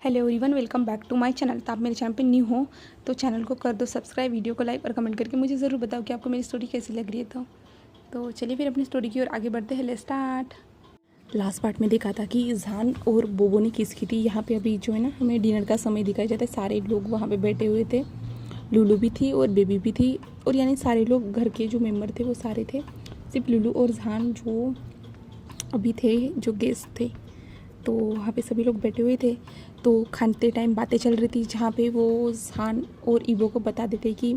Hello everyone, welcome back to my channel. तो आप मेरे चैनल पे न्यू हो तो चैनल को कर दो सब्सक्राइब, वीडियो को लाइक और कमेंट करके मुझे ज़रूर बताओ कि आपको मेरी स्टोरी कैसी लग रही है। तो चलिए फिर अपनी स्टोरी की ओर आगे बढ़ते हैं। Let's start. लास्ट पार्ट में देखा था कि जान और बोबो ने किस की थी। यहाँ पे अभी जो है ना हमें डिनर का समय दिखाया जाता है। सारे लोग वहाँ पे बैठे हुए थे, लुलू भी थी और बेबी भी थी, और यानी सारे लोग घर के जो मेम्बर थे वो सारे थे। सिर्फ लुलू और जान जो अभी थे, जो गेस्ट थे। तो वहाँ पे सभी लोग बैठे हुए थे। तो खाते टाइम बातें चल रही थी, जहाँ पे वो जान और ईबो को बता देते कि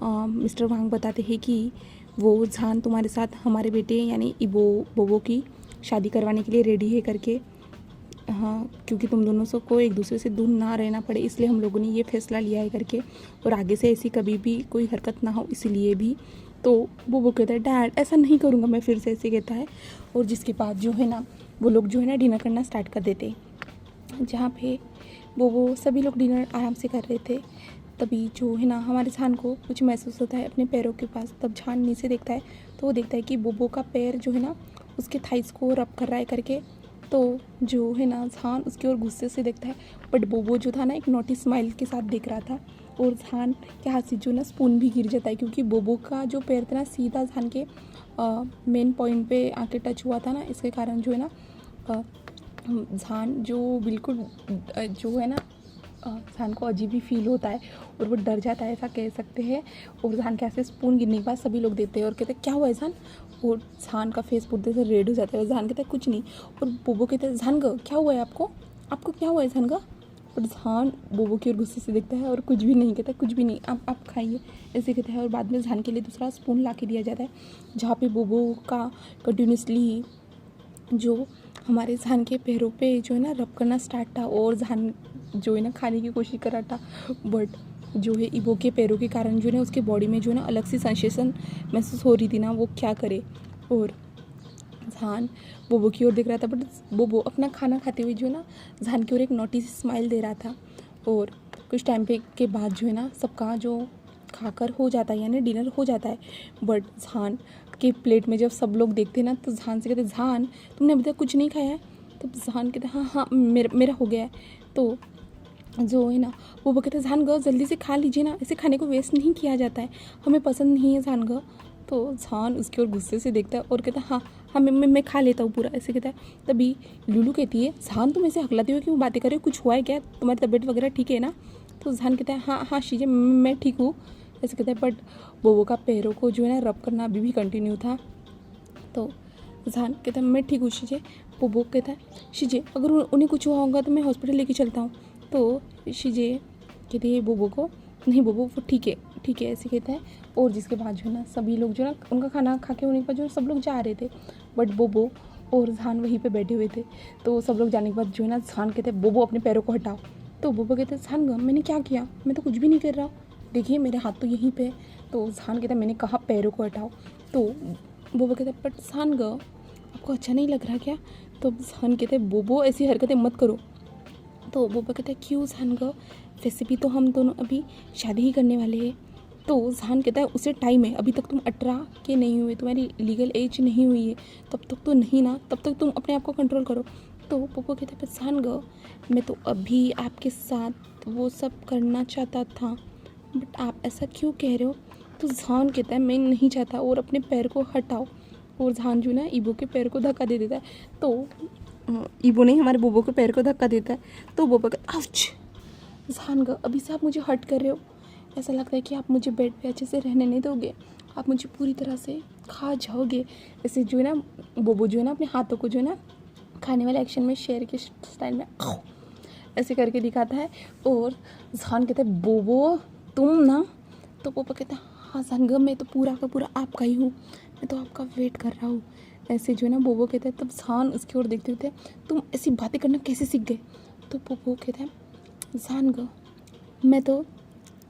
मिस्टर वांग बताते हैं कि वो जान तुम्हारे साथ हमारे बेटे यानी ईबो बोबो की शादी करवाने के लिए रेडी है करके। हाँ, क्योंकि तुम दोनों को एक दूसरे से दूर ना रहना पड़े, इसलिए हम लोगों ने ये फैसला लिया है करके, और आगे से ऐसी कभी भी कोई हरकत ना हो इसीलिए भी। तो वो कहता है डैड ऐसा नहीं करूँगा मैं फिर से, ऐसे कहता है। और जिसके बाद जो है ना वो लोग जो है ना डिनर करना स्टार्ट कर देते, जहाँ पे वो सभी लोग डिनर आराम से कर रहे थे। तभी जो है ना हमारे जान को कुछ महसूस होता है अपने पैरों के पास। तब जान नीचे देखता है तो वो देखता है कि बोबो का पैर जो है ना उसके थाइस को रब कर रहा है करके। तो जो है ना जान उसकी ओर गुस्से से देखता है, बट बोबो जो था ना एक नोटी स्माइल के साथ देख रहा था। और जान के हाथ से जो ना स्पून भी गिर जाता है, क्योंकि बोबो का जो पैर था ना सीधा जान के मेन पॉइंट पे आके टच हुआ था ना, इसके कारण जो है ना जान जो बिल्कुल जो है ना जान को अजीब ही फील होता है और वो डर जाता है, ऐसा कह सकते हैं। और जान के ऐसे स्पून गिरने के बाद सभी लोग देते हैं और कहते हैं क्या हुआ है जान। और जान का फेस पूरी तरह से रेड हो जाता है और जान कहता है कुछ नहीं। और बोबो कहते हैं जान ग क्या हुआ है आपको, आपको क्या हुआ है जान ग। पर जान बोबो की ओर गुस्से से देखता है और कुछ भी नहीं कहता, कुछ भी नहीं, आप खाइए ऐसे कहता है। और बाद में जान के लिए दूसरा स्पून ला के दिया जाता है, जहाँ पे बोबो का कंटिन्यूसली जो हमारे जान के पैरों पे जो है ना रब करना स्टार्ट था। और जान जो है ना खाने की कोशिश कर रहा था, बट जो है ईबो के पैरों के कारण जो है ना उसके बॉडी में जो है ना अलग सी सेंसेशन महसूस हो रही थी ना, वो क्या करे। और जान बोबो की ओर देख रहा था, बट बोबो अपना खाना खाते हुए जो है ना जान की ओर एक नोटिस स्माइल दे रहा था। और कुछ टाइम पे के बाद जो है ना सबका जो खाकर हो जाता है यानी डिनर हो जाता है। बट जान के प्लेट में जब सब लोग देखते ना तो जान से कहते जान तुमने अभी तक कुछ नहीं खाया है। तो जान कहते हाँ हाँ मेरा हो गया है। तो जो है ना वो कहते हैं जान ग जल्दी से खा लीजिए ना, ऐसे खाने को वेस्ट नहीं किया जाता है, हमें पसंद नहीं है जान ग। तो जान उसकी ओर गुस्से से देखता है और कहता है हाँ हाँ मैं खा लेता हूँ पूरा, ऐसे कहता है। तभी लुलू कहती है जान तुम ऐसे हकलाते हुए क्यों बातें कर रहे हो, कुछ हुआ है क्या, तुम्हारी तबीयत वगैरह ठीक है ना। तो जान कहता है हाँ हाँ शीजे मैं ठीक हूँ, ऐसे कहता है। बट बोबो का पैरों को जो है ना रब करना अभी भी कंटिन्यू था। तो जान कहता है मैं ठीक हूँ शीजे। बोबो कहता है शीजे अगर उन्हें कुछ हुआ होगा तो मैं हॉस्पिटल लेके चलता हूँ। तो शीजे कहती है बोबो को नहीं बोबो वो ठीक है ऐसे कहता है। और जिसके बाद जो है ना सभी लोग जो है ना उनका खाना खा के होने के बाद जो सब लोग जा रहे थे, बट बोबो और जान वहीं पे बैठे हुए थे। तो सब लोग जाने के बाद जो है ना जान कहते हैं बोबो अपने पैरों को हटाओ। तो बोबो कहते हैं जान ग मैंने क्या किया, मैं तो कुछ भी नहीं कर रहा, देखिए मेरे हाथ तो यहीं पे है। तो जान कहता है मैंने कहा पैरों को हटाओ। तो बोबो कहते हैं बट जान ग आपको अच्छा नहीं लग रहा क्या। तो जान कहते हैं बोबो ऐसी हरकतें मत करो। तो बोबो कहता है क्यों जान ग, वैसे भी तो हम दोनों अभी शादी ही करने वाले हैं। तो जान कहता है उसे टाइम है, अभी तक तुम 18 के नहीं हुए, तुम्हारी लीगल एज नहीं हुई है, तब तक तो नहीं ना, तब तक तुम अपने आप को कंट्रोल करो। तो बोबो कहता है पर जान ग मैं तो अभी आपके साथ वो सब करना चाहता था, बट आप ऐसा क्यों कह रहे हो। तो जान कहता है मैं नहीं चाहता और अपने पैर को हटाओ। और जान जो ना ईबो के पैर को धक्का दे देता है। तो ईबो ने हमारे बोबो के पैर को धक्का देता है। तो बोबो कहता आउच जान ग अभी से आप मुझे हर्ट कर रहे हो, ऐसा लगता है कि आप मुझे बेड पे अच्छे से रहने नहीं दोगे, आप मुझे पूरी तरह से खा जाओगे। ऐसे जो है ना बोबो जो है ना अपने हाथों को जो है ना खाने वाले एक्शन में शेर के स्टाइल में ऐसे करके दिखाता है। और जान कहता है बोबो तुम ना। तो बोबो कहता है हाँ जान ग मैं तो पूरा का पूरा आपका ही हूँ, मैं तो आपका वेट कर रहा हूँ, ऐसे जो है ना बोबो कहता है। तब जान उसकी ओर देखते हुए तुम ऐसी बातें करना कैसे सीख गए। तो बोबो कहता है जान ग मैं तो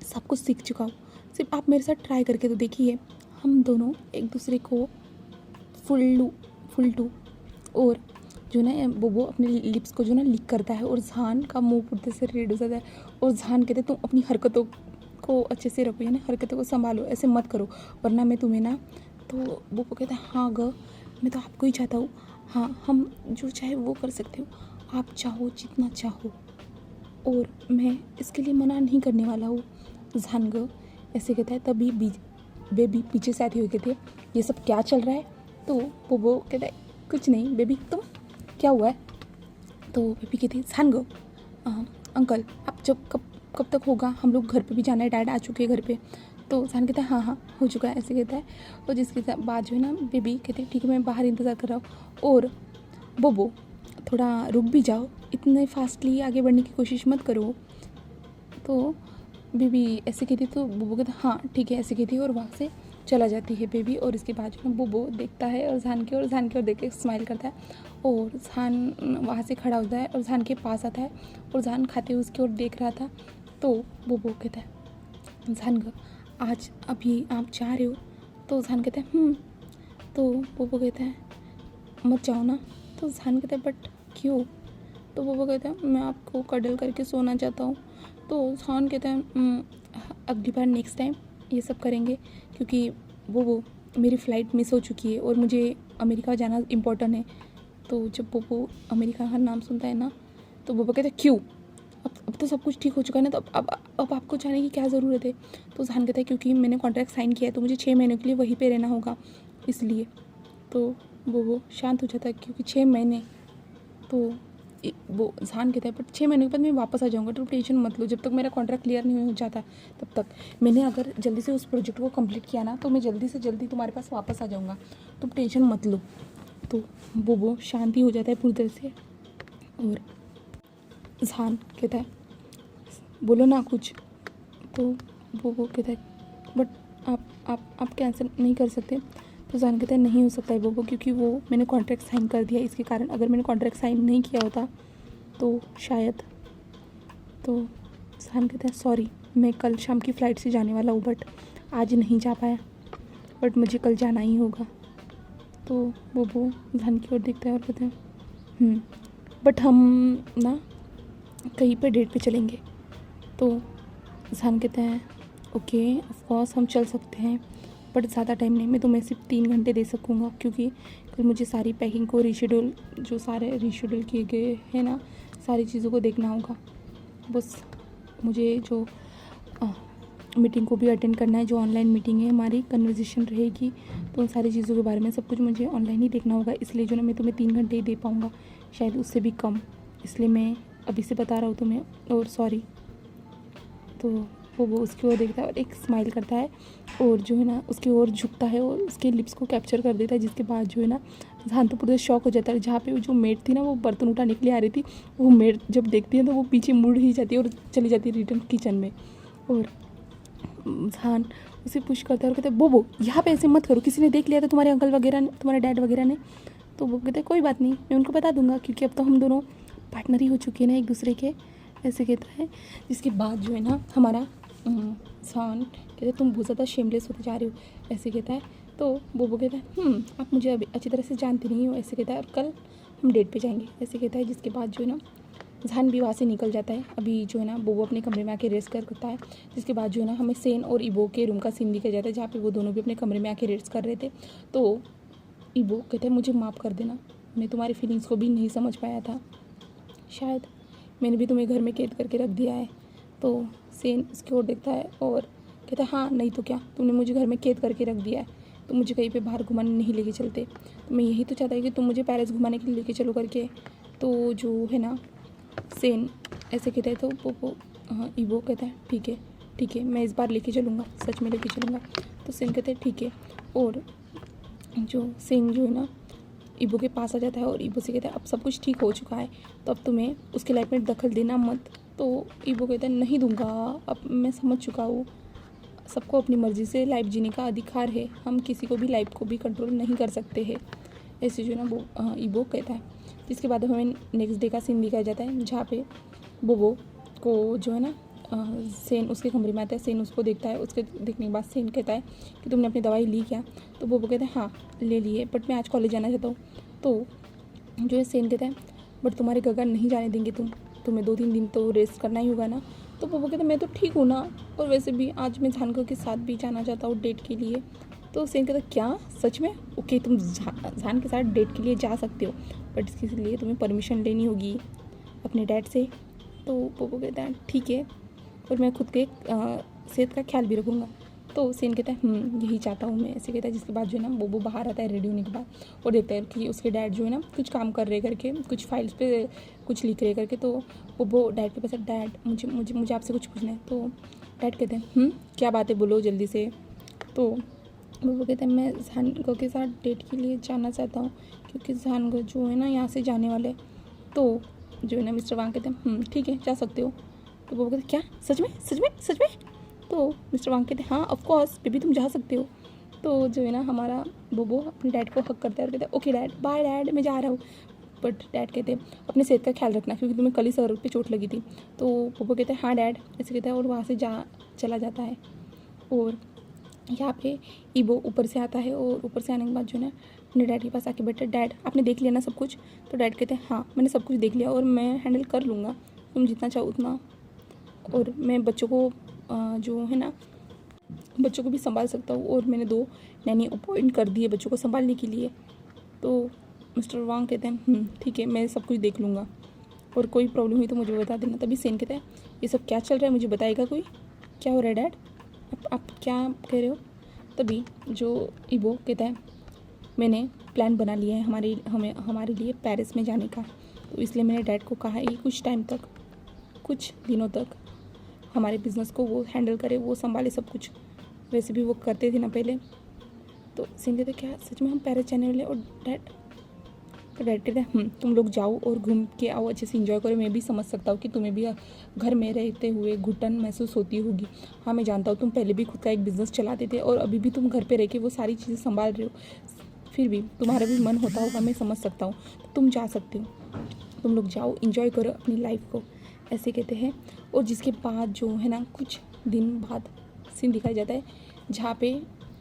सब कुछ सीख चुका हूँ, सिर्फ आप मेरे साथ ट्राई करके तो देखिए, हम दोनों एक दूसरे को फुल टू। और जो ना बोबो अपने लिप्स को जो ना लिक करता है और जान का मुंह पूरी से रेड हो जाता है। और जान कहते तुम अपनी हरकतों को अच्छे से रखो, यानी हरकतों को संभालो, ऐसे मत करो वरना मैं तुम्हें ना। तो बोबो कहता है हाँ ग मैं तो आपको ही चाहता हूँ, हाँ हम जो चाहे वो कर सकते हो, आप चाहो जितना चाहो। और मैं इसके लिए मना नहीं करने वाला हूँ। झानग ऐसे कहता है। तभी बेबी पीछे से आती हुई कहती है ये सब क्या चल रहा है। तो वो कहता है कुछ नहीं बेबी, तुम क्या हुआ है। तो बेबी कहती है झानग अंकल आप जब कब तक होगा, हम लोग घर पे भी जाना है, डैड आ चुके हैं घर पे। तो झान कहता है हाँ हो चुका है ऐसे कहता है। और जिसके बाद जो है ना बेबी कहती है ठीक है मैं बाहर इंतज़ार कर रहा हूँ। और बोबो थोड़ा रुक भी जाओ, इतने फास्टली आगे बढ़ने की कोशिश मत करो। तो बेबी ऐसे कहती तो बोबो कहता हाँ ठीक है ऐसे कहती है और वहाँ से चला जाती है बेबी। और इसके बाद जो है बोबो देखता है और झान की ओर देख के स्माइल करता है। और झान वहाँ से खड़ा होता है और झान के पास आता है और झान खाते हुए उसकी ओर देख रहा था। तो बोबो कहता है झान आज अभी आप जा रहे हो। तो झान कहता है तो बोबो कहता है मत जाओ ना। तो झान कहता है बट क्यों। तो बोबो कहता है मैं आपको कडल करके सोना चाहता हूँ। तो झान कहता है अगली बार नेक्स्ट टाइम ये सब करेंगे, क्योंकि वो मेरी फ़्लाइट मिस हो चुकी है और मुझे अमेरिका जाना इम्पोर्टेंट है। तो जब वो अमेरिका का नाम सुनता है ना तो बोबो कहता है क्यों, अब तो सब कुछ ठीक हो चुका है ना, तो अब आपको जाने की क्या ज़रूरत है। तो झान कहता है क्योंकि मैंने कॉन्ट्रैक्ट साइन किया है तो मुझे 6 महीनों के लिए वहीं पे रहना होगा इसलिए। तो वो शांत हो जाता है क्योंकि 6 महीने। तो वो झान कहता है बट 6 महीने के बाद मैं वापस आ जाऊँगा, तो टेंशन मत लो, जब तक मेरा कॉन्ट्रैक्ट क्लियर नहीं हो जाता तब तक मैंने अगर जल्दी से उस प्रोजेक्ट को कंप्लीट किया ना तो मैं जल्दी से जल्दी तुम्हारे पास वापस आ जाऊँगा, तुम टेंशन मत लो। तो वो शांति हो जाता है पूरी तरह से। और झान कहता है बोलो ना कुछ। तो वो कहता है बट आप कैंसिल नहीं कर सकते। तो झान कहता है नहीं हो सकता है वो क्योंकि वो मैंने कॉन्ट्रैक्ट साइन कर दिया, इसके कारण अगर मैंने कॉन्ट्रैक्ट साइन नहीं किया होता तो शायद। तो झान कहता है सॉरी मैं कल शाम की फ़्लाइट से जाने वाला हूँ बट आज नहीं जा पाया, बट मुझे कल जाना ही होगा। तो वो झान की ओर देखता है और कहता है बट हम ना कहीं पे डेट पे चलेंगे। तो झान कहता है ओके ऑफ कोर्स हम चल सकते हैं बट ज़्यादा टाइम नहीं, मैं तुम्हें सिर्फ 3 घंटे दे सकूँगा क्योंकि कल मुझे सारी पैकिंग को रीशेड्यूल किए गए हैं ना, सारी चीज़ों को देखना होगा। बस मुझे जो मीटिंग को भी अटेंड करना है, जो ऑनलाइन मीटिंग है हमारी कन्वर्सेशन रहेगी, तो उन सारी चीज़ों के बारे में सब कुछ मुझे ऑनलाइन ही देखना होगा, इसलिए जो ना मैं तुम्हें 3 घंटे ही दे पाऊँगा, शायद उससे भी कम, इसलिए मैं अभी से बता रहा हूँ तुम्हें और सॉरी। तो वो उसकी ओर देखता है और एक स्माइल करता है और जो है ना उसकी ओर झुकता है और उसके लिप्स को कैप्चर कर देता है, जिसके बाद जो है ना झान तो पूरा शॉक हो जाता है। जहाँ पे जो मेड थी ना वो बर्तन उठाने के लिए आ रही थी, वो मेड जब देखती है तो वो पीछे मुड़ ही जाती है और चली जाती है रिटर्न किचन में। और झान उसे पुश करता है और कहता है वो यहाँ पे ऐसे मत करो, किसी ने देख लिया था, तुम्हारे अंकल वगैरह ने, तुम्हारे डैड वगैरह ने। तो वो कहते हैं कोई बात नहीं मैं उनको बता दूंगा क्योंकि अब तो हम दोनों पार्टनर ही हो चुके हैं ना एक दूसरे के, ऐसे कहता है। जिसके बाद जो है ना हमारा झान कहते हैं तुम बहुत ज़्यादा शेमलेस होते जा रहे हो, ऐसे कहता है। तो वो कहता है आप मुझे अभी अच्छी तरह से जानते नहीं हो, ऐसे कहता है, और कल हम डेट पे जाएंगे, ऐसे कहता है। जिसके बाद जो है ना झान भी वहाँ से निकल जाता है। अभी जो है ना वो अपने कमरे में आके रेस्ट करता है। जिसके बाद जो है ना हमें सेन और इबो के रूम का सीन दिखाया जाता है, जहाँ पे वो दोनों भी अपने कमरे में आके रेस्ट कर रहे थे। तो इबो कहते हैं मुझे माफ़ कर देना, मैं तुम्हारी फीलिंग्स को भी नहीं समझ पाया था, शायद मैंने भी तुम्हें घर में कैद करके रख दिया है। तो सेन उसकी ओर देखता है और कहता है हाँ नहीं तो क्या, तुमने मुझे घर में कैद करके रख दिया है, तुम मुझे कहीं पे बाहर घुमाने नहीं लेके चलते, तो मैं यही तो चाहता है कि तुम मुझे पेरिस घुमाने के लिए लेके चलो करके। तो जो है ना सेन ऐसे कहता है। तो वो इबो कहता है ठीक है मैं इस बार लेके चलूँगा, सच में लेके चलूँगा। तो सेन कहता है ठीक है। और जो सेन जो है ना इबो के पास आ जाता है और इबो से कहता है अब सब कुछ ठीक हो चुका है तो अब तुम्हें उसकी लाइफ में दखल देना मत। तो इबो कहता है नहीं दूंगा, अब मैं समझ चुका हूँ, सबको अपनी मर्ज़ी से लाइफ जीने का अधिकार है, हम किसी को भी लाइफ को भी कंट्रोल नहीं कर सकते हैं, ऐसे जो है ना वो इबो कहता है। जिसके बाद हमें नेक्स्ट डे का सीन दिखाया जाता है, जहाँ पे वो को जो है ना सेन उसके कमरे में आता है। सेन उसको देखता है, उसके देखने के बाद सेन कहता है कि तुमने अपनी दवाई ली क्या। तो वो कहता है हाँ ले लिए बट मैं आज कॉलेज जाना चाहता हूँ। तो जो है सेन कहता है बट तुम्हारे गगन नहीं जाने देंगे, तुम्हें 2-3 दिन तो रेस्ट करना ही होगा ना। तो वो कहता है मैं तो ठीक हूँ ना, और वैसे भी आज मैं झानका के साथ भी जाना चाहता हूँ डेट के लिए। तो सेन कहता है क्या सच में, ओके तुम झान के साथ डेट के लिए जा सकते हो बट इसके लिए तुम्हें परमिशन लेनी होगी अपने डैड से। तो तो बोबो कहता है ठीक है, और मैं खुद के सेहत का ख्याल भी रखूँगा। तो सेन कहता है यही चाहता हूँ मैं, ऐसे कहता है। जिसके बाद जो है ना बोबो बाहर आता है रेडी होने के बाद, और देखता है कि उसके डैड जो है ना कुछ काम कर रहे करके, कुछ फाइल्स पे कुछ लिख रहे करके। तो बोबो डैड के पास, डैड मुझे आपसे कुछ पूछना है। तो डैड कहते हैं क्या बात है, बोलो जल्दी से। तो बोबो कहते हैं मैं झानगो के साथ डेट के लिए जाना चाहता हूँ, क्योंकि झानगो जो है ना यहाँ से जाने वाले। तो जो है ना मिस्टर वांग कहते हैं ठीक है, जा सकते हो। तो बोबो कहते हैं क्या, सच में। तो मिस्टर वांग कहते हैं हाँ ऑफ कोर्स बेबी, तुम जा सकते हो। तो जो है ना हमारा बोबो अपने डैड को हक करता है और कहता है ओके डैड, बाय डैड, मैं जा रहा हूँ। बट डैड कहते हैं अपने सेहत का ख्याल रखना, क्योंकि तुम्हें कल ही सर पे चोट लगी थी। तो बोबो कहते हैं हाँ डैड, ऐसे कहता है, और वहाँ से चला जाता है। और यहाँ पे ईबो ऊपर से आता है, और ऊपर से आने के बाद जो है ना अपने डैड के पास आके बैठे, डैड आपने देख लिया ना सब कुछ। तो डैड कहते हैं हाँ मैंने सब कुछ देख लिया, और मैं हैंडल कर लूँगा, तुम जितना चाहो उतना, और मैं बच्चों को जो है ना बच्चों को भी संभाल सकता हूँ, और मैंने 2 नैनी अपॉइंट कर दिए बच्चों को संभालने के लिए। तो मिस्टर वांग कहते हैं ठीक है, मैं सब कुछ देख लूँगा, और कोई प्रॉब्लम हुई तो मुझे बता देना। तभी सेन कहता है ये सब क्या चल रहा है, मुझे बताएगा कोई, क्या हो रहा है डैड, आप क्या कह रहे हो। तभी जो ईबो कहता है मैंने प्लान बना लिया है हमारे लिए पेरिस में जाने का। तो इसलिए मैंने डैड को कहा है कि कुछ टाइम तक, कुछ दिनों तक हमारे बिज़नेस को वो हैंडल करे, वो संभाले सब कुछ, वैसे भी वो करते थे ना पहले। तो सेन कहते क्या सच में हम पेरिस जाने वाले, और डैड कहते हैं तुम लोग जाओ और घूम के आओ, अच्छे से इंजॉय करो। मैं भी समझ सकता हूँ कि तुम्हें भी घर में रहते हुए घुटन महसूस होती होगी। हाँ मैं जानता हूँ, तुम पहले भी खुद का एक बिज़नेस चलाते थे, और अभी भी तुम घर पे रह के वो सारी चीज़ें संभाल रहे हो, फिर भी तुम्हारा भी मन होता होगा, मैं समझ सकता हूँ। तो तुम जा सकते हो, तुम लोग जाओ, इंजॉय करो अपनी लाइफ को, ऐसे कहते हैं। और जिसके बाद जो है ना कुछ दिन बाद सीन दिखाया जाता है, जहाँ पे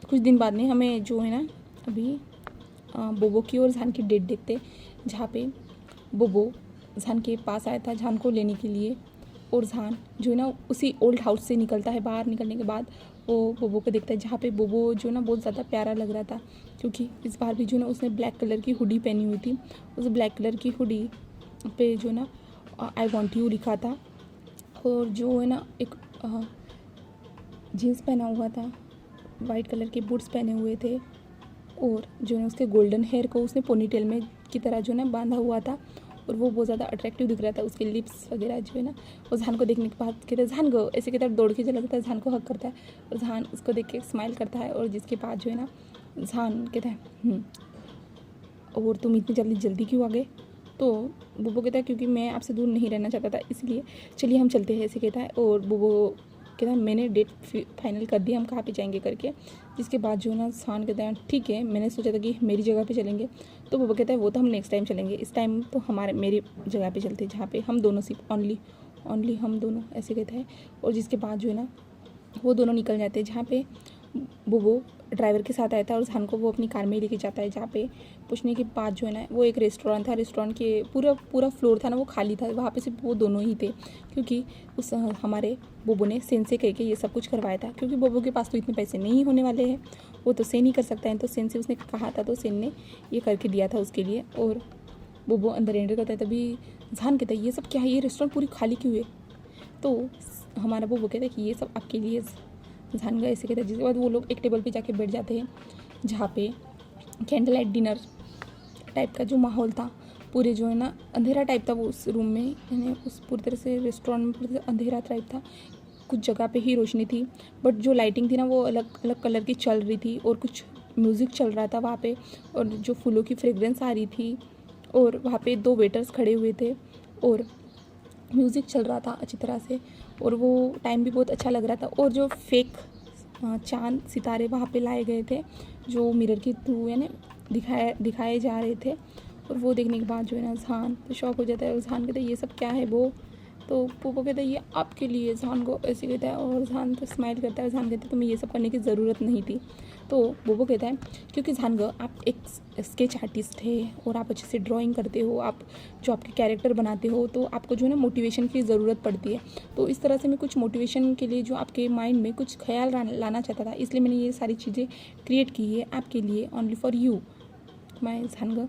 कुछ दिन बाद में हमें जो है ना अभी बोबो की और झान की डेट देखते, जहाँ पे बोबो झान के पास आया था झान को लेने के लिए, और झान जो है ना उसी ओल्ड हाउस से निकलता है। बाहर निकलने के बाद वो बोबो को देखता है, जहाँ पे बोबो जो ना बहुत ज़्यादा प्यारा लग रहा था, क्योंकि इस बार भी जो ना उसने ब्लैक कलर की हुडी पहनी हुई थी। उस ब्लैक कलर की हुडी पे जो ना आई वॉन्ट यू लिखा था, और जो है ना एक जीन्स पहना हुआ था, वाइट कलर के बूट्स पहने हुए थे, और जो है उसके गोल्डन हेयर को उसने पोनीटेल में की तरह जो है बांधा हुआ था, और वो बहुत ज़्यादा अट्रैक्टिव दिख रहा था। उसके लिप्स वगैरह जो है ना, वो झान को देखने के बाद कहता है झान गो, ऐसे कहता है, दौड़ के चला जाता है, झान को हक करता है, और झान उसको देख के स्माइल करता है। और जिसके बाद जो है ना झान कहता है और तुम इतनी जल्दी क्यों आ गए। तो बोबो कहता है क्योंकि मैं आपसे दूर नहीं रहना चाहता था, इसलिए चलिए हम चलते हैं, ऐसे कहता है। और बोबो कहता है मैंने डेट फाइनल कर दी, हम कहाँ पे जाएंगे करके। जिसके बाद जो ना झान कहता है ठीक है, मैंने सोचा था कि मेरी जगह पे चलेंगे। तो बोबो कहता है वो तो हम नेक्स्ट टाइम चलेंगे, इस टाइम तो मेरी जगह पे चलते हैं, जहाँ पे हम दोनों सिर्फ ओनली हम दोनों, ऐसे कहता है। और जिसके बाद जो है ना वो दोनों निकल जाते हैं, जहाँ पे बोबो ड्राइवर के साथ आया था, और झान को वो अपनी कार में ही लेके जाता है। जहाँ पे पूछने के बाद जो है ना वो एक रेस्टोरेंट था, रेस्टोरेंट के पूरा फ्लोर था ना वो खाली था, वहाँ पे सिर्फ वो दोनों ही थे, क्योंकि उस हमारे बोबो ने सेन से कह के ये सब कुछ करवाया था। क्योंकि बोबो के पास तो इतने पैसे नहीं होने वाले हैं, वो तो सेन ही कर सकता है, तो सेन से उसने कहा था, तो सेन ने ये करके दिया था उसके लिए। और बोबो अंदर एंटर करता है, तभी झान कहता है ये सब क्या है, ये रेस्टोरेंट पूरी खाली क्यों है। तो हमारा बोबो कहता है कि ये सब आपके लिए, झान का ऐसे कहता है। जिसके बाद वो लोग एक टेबल पे जाके बैठ जाते हैं, जहाँ पे कैंडल लाइट डिनर टाइप का जो माहौल था, पूरे जो है ना अंधेरा टाइप था वो उस रूम में, यानी उस पूरी तरह से रेस्टोरेंट में पूरी तरह अंधेरा टाइप था। कुछ जगह पे ही रोशनी थी, बट जो लाइटिंग थी ना वो अलग अलग कलर की चल रही थी, और कुछ म्यूज़िक चल रहा था वहाँ पे, और जो फूलों की फ्रेग्रेंस आ रही थी, और वहाँ पे 2 वेटर्स खड़े हुए थे, और म्यूज़िक चल रहा था अच्छी तरह से, और वो टाइम भी बहुत अच्छा लग रहा था। और जो फेक चांद सितारे वहाँ पे लाए गए थे, जो मिरर के थ्रू यानी दिखाए जा रहे थे, और वो देखने के बाद जो है ना झान तो शॉक हो जाता है। और झान कहता है ये सब क्या है वो। तो पोपो कहता है ये आपके लिए, झान को ऐसे कहता है, और झान तो स्माइल करता है। झान कहता है तुम्हें ये सब करने की ज़रूरत नहीं थी। तो बोबो कहता है क्योंकि झान गो आप एक स्केच आर्टिस्ट है, और आप अच्छे से ड्राइंग करते हो, आप जो आपके कैरेक्टर बनाते हो, तो आपको जो है ना मोटिवेशन की ज़रूरत पड़ती है। तो इस तरह से मैं कुछ मोटिवेशन के लिए जो आपके माइंड में कुछ ख्याल लाना चाहता था, इसलिए मैंने ये सारी चीज़ें क्रिएट की है आपके लिए, ओनली फॉर यू माय झान गो।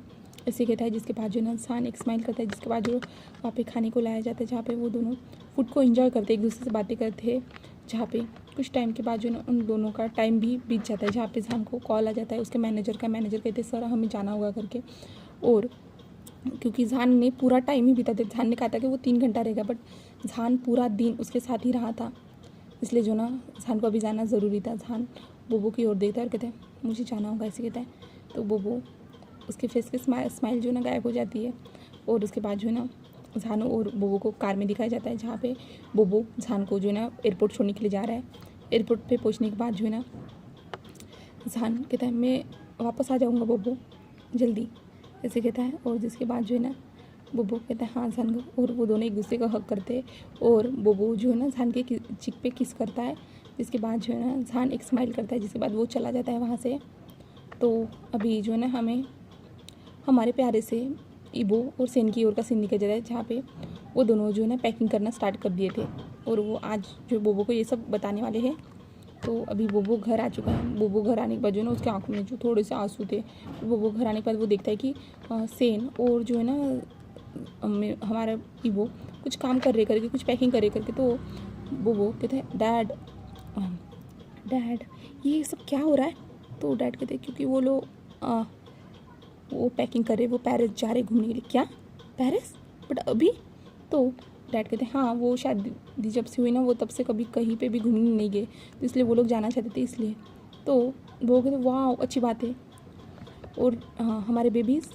ऐसे कहता है। जिसके बाद जो है ना जहान एक स्माइल करता है, जिसके बाद जो वहाँ पे खाने को लाया जाता है जहाँ पे वो दोनों फूड को एंजॉय करते हैं, एक दूसरे से बातें करते हैं। जहाँ पे कुछ टाइम के बाद जो है ना उन दोनों का टाइम भी बीत जाता है, जहाँ पे जहान को कॉल आ जाता है उसके मैनेजर का। मैनेजर कहते हैं सर हमें जाना होगा करके। और क्योंकि जहान ने पूरा टाइम ही बिता दिया, जहान ने कहा था कि वो 3 घंटा रहेगा, बट जहान पूरा दिन उसके साथ ही रहा था, इसलिए जो ना जहान को अभी जाना ज़रूरी था। जहान बोबो की ओर देखता है और कहता है मुझे जाना होगा, ऐसे कहता है। तो बोबो उसके फेस पे स्माइल जो है ना गायब हो जाती है। और उसके बाद जो है ना जहान और बोबो को कार में दिखाया जाता है, जहाँ पे बोबो जहान को जो है ना एयरपोर्ट छोड़ने के लिए जा रहा है। एयरपोर्ट पे पहुँचने के बाद जो है ना जहान कहता है मैं वापस आ जाऊँगा बोबो जल्दी, ऐसे कहता है। और जिसके बाद जो है ना बोबो कहता है हाँ जहान को, और वो दोनों एक दूसरे को हक करते हैं। और बोबो जो है ना जहान के चिक पे किस करता है। जिसके बाद जो है ना जहान एक स्माइल करता है, जिसके बाद वो चला जाता है वहाँ से। तो अभी जो है ना हमें हमारे प्यारे से इबो और सेन की ओर का सीन दिखाया जाता है, जहाँ पे वो दोनों जो है ना पैकिंग करना स्टार्ट कर दिए थे, और वो आज जो बोबो को ये सब बताने वाले हैं। तो अभी बोबो घर आ चुका है। बोबो घर आने के बाद जो है ना उसके आंखों में जो थोड़े से आंसू थे। बोबो घर आने के बाद वो देखता है कि सेन और जो है ना हमारा इबो कुछ काम कर रहे करके, कुछ पैकिंग कर रहे करके। तो बोबो कहता है डैड डैड ये सब क्या हो रहा है। तो डैड कहते हैं क्योंकि वो लोग वो पैकिंग कर रहे, वो पेरिस जा रहे घूमने के लिए। क्या पेरिस, बट अभी। तो डैड कहते हैं हाँ वो शादी जब से हुई ना वो तब से कभी कहीं पे भी घूमने नहीं गए, तो इसलिए वो लोग जाना चाहते थे इसलिए। तो वो कहते वाह अच्छी बात है। और हमारे बेबीज़,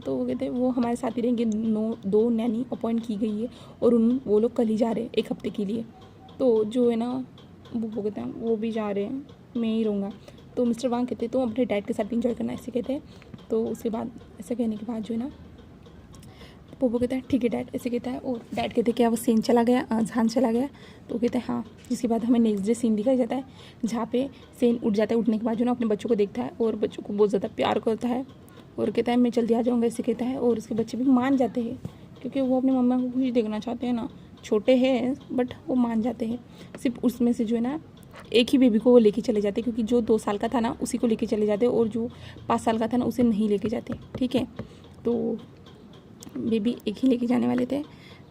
तो वो कहते वो हमारे साथ ही रहेंगे। 2 नैनी अपॉइंट की गई है और वो लोग कल ही जा रहे हैं 1 हफ्ते के लिए। तो जो है ना वो कहते हैं वो भी जा रहे हैं, मैं ही रहूँगा। तो मिस्टर वांग कहते हैं तो अपने डैड के साथ इंजॉय करना, ऐसे कहते हैं। तो उसके बाद ऐसे कहने के बाद जो है ना पोपो कहता है ठीक है डैड, ऐसे कहता है। और डैड कहते हैं क्या वो सेन चला गया, जहान चला गया। तो कहते हैं हाँ। जिसके बाद हमें नेक्स्ट डे सीन दिखाया जाता है, जहाँ पे सेन उठ जाता है। उठने के बाद जो ना अपने बच्चों को देखता है और बच्चों को बहुत ज़्यादा प्यार करता है और कहता है मैं जल्दी आ जाऊँगा, ऐसे कहता है। और उसके बच्चे भी मान जाते हैं क्योंकि वो अपनी मम्मा को खुश देखना चाहते हैं ना। छोटे हैं बट वो मान जाते हैं। सिर्फ उसमें से जो है ना एक ही बेबी को वो लेके चले जाते, क्योंकि जो 2 साल का था ना उसी को लेके चले जाते, और जो 5 साल का था ना उसे नहीं लेके जाते, ठीक है। तो बेबी एक ही लेके जाने वाले थे।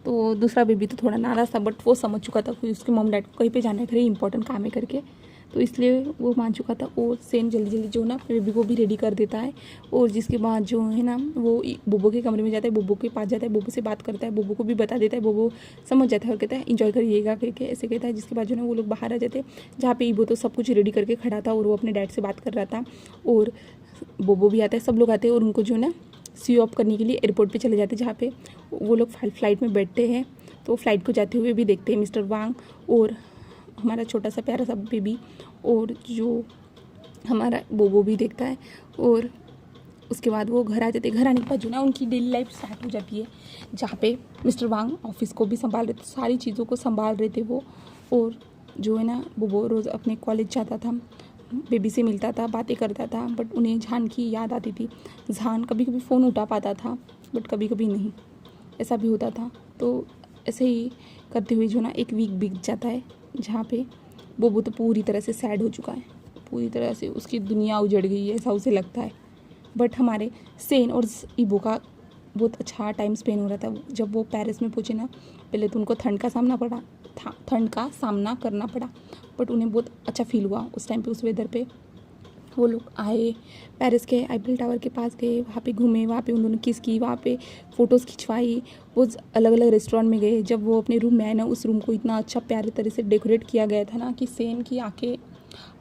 तो दूसरा बेबी तो थोड़ा नाराज़ था, बट वो समझ चुका था कि उसके मॉम डैड को कहीं पे जाना है, इंपॉर्टेंट काम है करके, तो इसलिए वो मान चुका था। और सेन जल्दी जल्दी जो ना बेबी को भी रेडी कर देता है। और जिसके बाद जो है ना वो बोबो के कमरे में जाता है, बोबो के पास जाता है, बोबो से बात करता है, बोबो को भी बता देता है। बोबो समझ जाता है और कहता है इंजॉय करिएगा करके, ऐसे कहता है। जिसके बाद जो ना वो लोग बाहर आ जाते हैं, जहाँ पे इबो तो सब कुछ रेडी करके खड़ा था और वो अपने डैड से बात कर रहा था। और बोबो भी आता है, सब लोग आते हैं और उनको जो है ना सी ऑफ करने के लिए एयरपोर्ट पे चले जाते हैं, जहाँ पे वो लोग फ्लाइट में बैठते हैं। तो फ्लाइट को जाते हुए भी देखते हैं मिस्टर वांग और हमारा छोटा सा प्यारा सा बेबी, और जो हमारा बोबो भी देखता है। और उसके बाद वो घर आ जाते हैं। घर आने के बाद जो ना उनकी डेली लाइफ स्टार्ट हो जाती है, जहाँ पे मिस्टर वांग ऑफिस को भी संभाल रहे थे, सारी चीज़ों को संभाल रहे थे वो। और जो है ना बोबो रोज़ अपने कॉलेज जाता था, बेबी से मिलता था, बातें करता था, बट उन्हें जहान की याद आती थी। जहान कभी कभी फ़ोन उठा पाता था बट कभी कभी नहीं, ऐसा भी होता था। तो ऐसे ही करते हुए जो ना 1 वीक बीत जाता है, जहाँ पे बोबो तो पूरी तरह से सैड हो चुका है, पूरी तरह से उसकी दुनिया उजड़ गई है ऐसा उसे लगता है। बट हमारे सेन और इबो का बहुत अच्छा टाइम स्पेंड हो रहा था। जब वो पेरिस में पहुँचे ना, पहले तो उनको ठंड का सामना करना पड़ा, बट उन्हें बहुत अच्छा फील हुआ उस टाइम पे, उस वेदर पे। वो लोग आए, पेरिस के आईफिल टावर के पास गए, वहाँ पे घूमे, वहाँ पे उन दोनों किस की, वहाँ पे फ़ोटोज़ खिंचवाई। वो अलग अलग रेस्टोरेंट में गए। जब वो अपने रूम में आए ना, उस रूम को इतना अच्छा प्यारे तरह से डेकोरेट किया गया था ना कि सेन की आंखें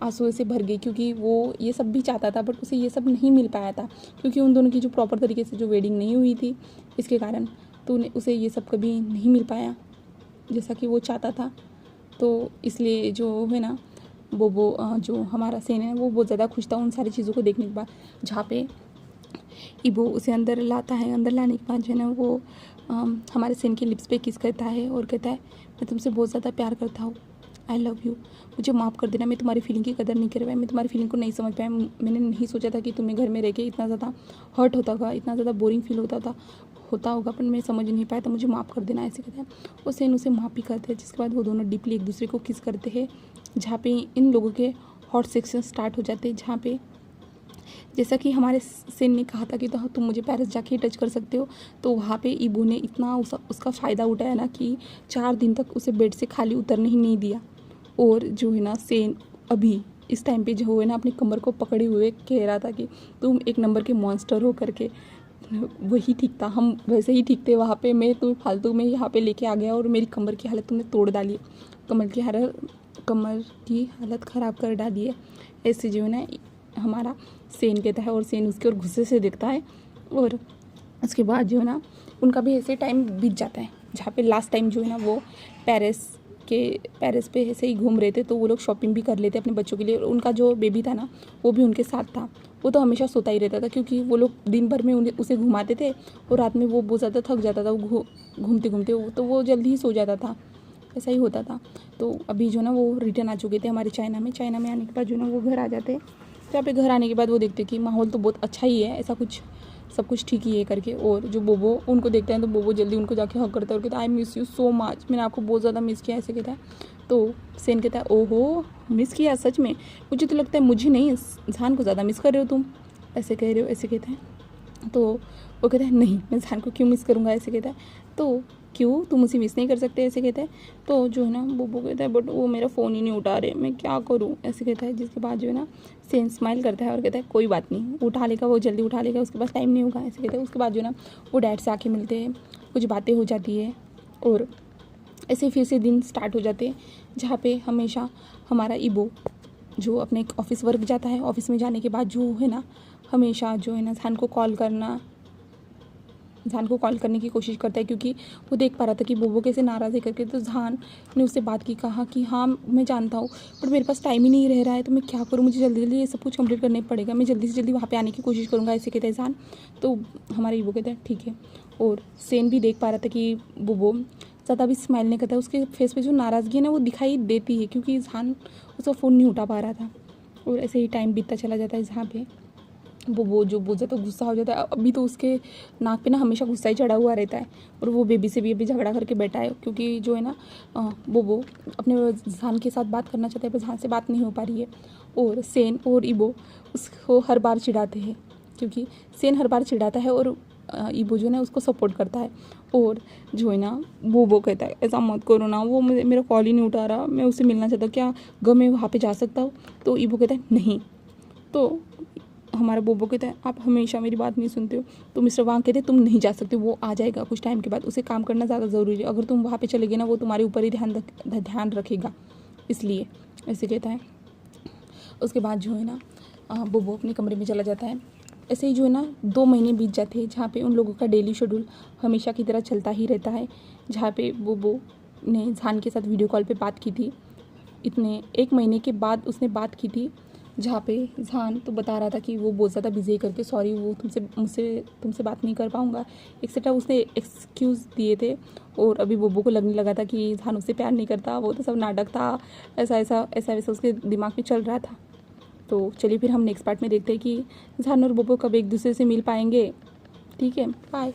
आंसू से भर गई, क्योंकि वो ये सब भी चाहता था बट उसे ये सब नहीं मिल पाया था, क्योंकि उन दोनों की जो प्रॉपर तरीके से जो वेडिंग नहीं हुई थी इसके कारण, तो उसे ये सब कभी नहीं मिल पाया जैसा कि वो चाहता था। तो इसलिए जो है ना बोबो जो हमारा सेन है वो बहुत ज़्यादा खुश था उन सारी चीज़ों को देखने के बाद। जहाँ पे इबो उसे अंदर लाता है, अंदर लाने के बाद जो है ना वो हमारे सेन के लिप्स पे किस करता है और कहता है मैं तुमसे बहुत ज़्यादा प्यार करता हूँ, आई लव यू, मुझे माफ़ कर देना, मैं तुम्हारी फीलिंग की कदर नहीं कर पाया, मैं तुम्हारी फीलिंग को नहीं समझ पाया, मैंने नहीं सोचा था कि तुम्हें घर में रह के इतना ज़्यादा हर्ट होता होगा, इतना ज़्यादा बोरिंग फील होता होगा, पर मैं समझ नहीं पाया, तो मुझे माफ़ कर देना, ऐसे कहते हैं। और सेन उसे माफ़ भी करते हैं। जिसके बाद वो दोनों डीपली एक दूसरे को किस करते हैं, जहाँ पे इन लोगों के हॉट सेक्शन स्टार्ट हो जाते हैं, जहाँ पे जैसा कि हमारे सेन ने कहा था कि तो तुम मुझे पेरिस जाके टच कर सकते हो, तो वहाँ पे ईबो ने इतना उसका फ़ायदा उठाया ना कि 4 दिन तक उसे बेड से खाली उतरने ही नहीं दिया। और जो है ना सेन अभी इस टाइम पे जो है ना अपनी कमर को पकड़े हुए कह रहा था कि तुम एक नंबर के मॉन्स्टर हो करके। वही ठीक था, हम वैसे ही ठीक थे वहाँ पे। मैं तुम्हें फालतू में यहाँ पे लेके आ गया और मेरी कमर की हालत तुमने तोड़ डाली, कमर की हालत ख़राब कर डाली है। ऐसे जो है ना हमारा सेन कहता है, और सेन उसके और गुस्से से देखता है। और उसके बाद जो है ना उनका भी ऐसे टाइम बीत जाता है, जहाँ पे लास्ट टाइम जो है ना वो पेरिस पे ऐसे ही घूम रहे थे, तो वो लोग शॉपिंग भी कर लेते अपने बच्चों के लिए। उनका जो बेबी था ना वो भी उनके साथ था। वो तो हमेशा सोता ही रहता था, क्योंकि वो लोग दिन भर में उसे घुमाते थे और रात में वो बहुत ज़्यादा थक जाता था वो घूमते घूमते, तो वो जल्दी ही सो जाता था। ऐसा ही होता था। तो अभी जो ना वो रिटर्न आ चुके थे हमारे चाइना में आने के बाद जो ना वो घर आ जाते। जहाँ पे घर आने के बाद वो देखते कि माहौल तो बहुत अच्छा ही है, ऐसा कुछ सब कुछ ठीक ही है करके। और जो बोबो उनको देखते हैं तो बोबो जल्दी उनको जाके हक करता है और कहता है I miss you so much, मैंने आपको बहुत ज़्यादा मिस किया, ऐसे कहता है। तो सेन कहता है ओहो मिस किया सच में, मुझे तो लगता है मुझे नहीं जान को ज़्यादा मिस कर रहे हो तुम, ऐसे कह रहे हो, ऐसे कहते हैं। तो वो कहता है नहीं मैं जान को क्यों मिस करूँगा, ऐसे कहता है। तो क्यों तुम उसे मिस नहीं कर सकते, ऐसे कहता है। तो जो है ना बोबो कहता है बट वो मेरा फ़ोन ही नहीं उठा रहे, मैं क्या करूँ, ऐसे कहता है। जिसके बाद जो है ना सेन स्माइल करता है और कहता है कोई बात नहीं, उठा लेगा वो, जल्दी उठा लेगा, उसके पास टाइम नहीं होगा, ऐसे कहता है। उसके बाद जो है ना वो डैड से आके मिलते हैं, कुछ बातें हो जाती है और ऐसे फिर से दिन स्टार्ट हो जाते हैं, जहाँ पे हमेशा हमारा ईबो जो अपने ऑफिस वर्क जाता है, ऑफिस में जाने के बाद जो है ना हमेशा जो है ना जान को कॉल करने की कोशिश करता है, क्योंकि वो देख पा रहा था कि बोबो कैसे नाराज़ है करके। तो जान ने उससे बात की, कहा कि हाँ मैं जानता हूँ बट मेरे पास टाइम ही नहीं रह रहा है, तो मैं क्या करूँ, मुझे जल्दी जल्दी ये सब कुछ कंप्लीट करना पड़ेगा, मैं जल्दी से जल्दी वहाँ पे आने की कोशिश करूँगा, ऐसे कहता है जान। तो हमारा ईबो कहता है ठीक है। और सेन भी देख पा रहा था कि बोबो ज़्यादा भी स्माइल नहीं करता, उसके फेस पे जो नाराज़गी है ना वो दिखाई देती है, क्योंकि जान उसका फ़ोन नहीं उठा पा रहा था। और ऐसे ही टाइम बीतता चला जाता है, जहाँ पे वो जो बहुत ज़्यादा गुस्सा हो जाता है। अभी तो उसके नाक पे ना हमेशा गुस्सा ही चढ़ा हुआ रहता है, और वो बेबी से भी अभी झगड़ा करके बैठा है, क्योंकि जो है ना वो अपने जान के साथ बात करना चाहता है पर जान से बात नहीं हो पा रही है। और सेन और ईबो उसको हर बार चिढ़ाते हैं, क्योंकि सेन हर बार चिढ़ाता है और ईबो जो है ना उसको सपोर्ट करता है। और जो है ना वो कहता है ऐसा मत करो ना, वो मेरा कॉल ही नहीं उठा रहा, मैं उससे मिलना चाहता हूँ, क्या मैं वहाँ पे जा सकता हूँ। तो ईबो कहता है नहीं। तो हमारा बोबो कहता है आप हमेशा मेरी बात नहीं सुनते हो। तो मिस्टर वांग कहते हैं तुम नहीं जा सकते, वो आ जाएगा कुछ टाइम के बाद, उसे काम करना ज़्यादा ज़रूरी है, अगर तुम वहाँ पे चले गए ना वो तुम्हारे ऊपर ही ध्यान रखेगा, इसलिए, ऐसे कहता है। उसके बाद जो है ना बोबो अपने कमरे में चला जाता है। ऐसे ही जो है ना 2 महीने बीत जाते हैं, जहाँ पे उन लोगों का डेली शेड्यूल हमेशा की तरह चलता ही रहता है। जहाँ पे बोबो ने जान के साथ वीडियो कॉल पे बात की थी, इतने 1 महीने के बाद उसने बात की थी, जहाँ पे जान तो बता रहा था कि वो बहुत ज़्यादा बिजी है करके, सॉरी वो तुमसे बात नहीं कर पाऊँगा एक्सेट्रा, उसने एक्सक्यूज़ दिए थे। और अभी बोबो को लगने लगा था कि जान उससे प्यार नहीं करता, वो तो सब नाटक था, ऐसा वैसा उसके दिमाग में चल रहा था। तो चलिए फिर हम नेक्स्ट पार्ट में देखते हैं कि जान और बोबो कब एक दूसरे से मिल पाएंगे। ठीक है, बाय।